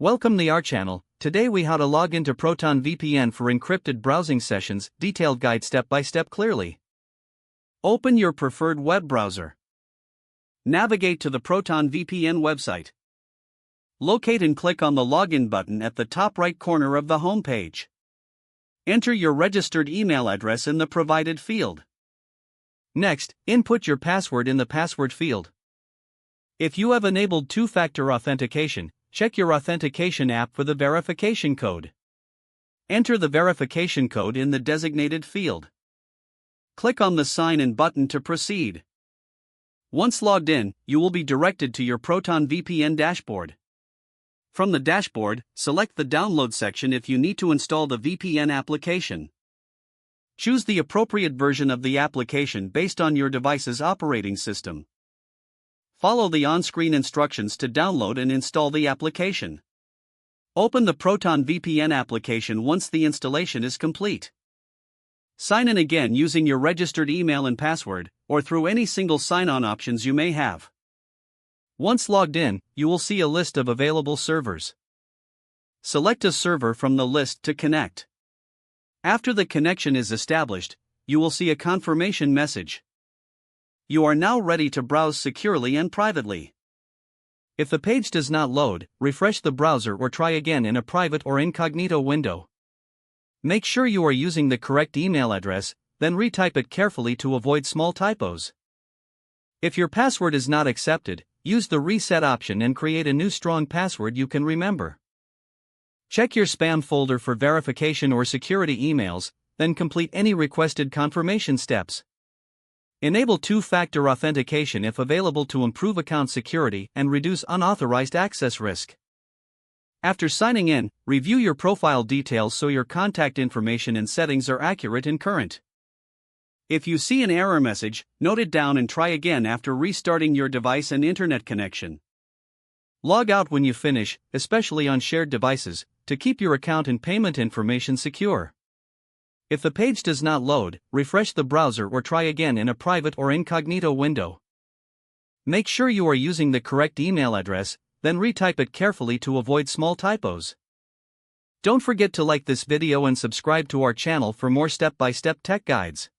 Welcome to our channel. Today we how to log into Proton VPN for encrypted browsing sessions, detailed guide step by step clearly. Open your preferred web browser. Navigate to the Proton VPN website. Locate and click on the login button at the top right corner of the home page. Enter your registered email address in the provided field. Next, input your password in the password field. If you have enabled two-factor authentication, check your authentication app for the verification code. Enter the verification code in the designated field. Click on the Sign In button to proceed. Once logged in, you will be directed to your Proton VPN dashboard. From the dashboard, select the Download section if you need to install the VPN application. Choose the appropriate version of the application based on your device's operating system. Follow the on-screen instructions to download and install the application. Open the Proton VPN application once the installation is complete. Sign in again using your registered email and password, or through any single sign-on options you may have. Once logged in, you will see a list of available servers. Select a server from the list to connect. After the connection is established, you will see a confirmation message. You are now ready to browse securely and privately. If the page does not load, refresh the browser or try again in a private or incognito window. Make sure you are using the correct email address, then retype it carefully to avoid small typos. If your password is not accepted, use the reset option and create a new strong password you can remember. Check your spam folder for verification or security emails, then complete any requested confirmation steps. Enable two-factor authentication if available to improve account security and reduce unauthorized access risk. After signing in, review your profile details so your contact information and settings are accurate and current. If you see an error message, note it down and try again after restarting your device and internet connection. Log out when you finish, especially on shared devices, to keep your account and payment information secure. If the page does not load, refresh the browser or try again in a private or incognito window. Make sure you are using the correct email address, then retype it carefully to avoid small typos. Don't forget to like this video and subscribe to our channel for more step-by-step tech guides.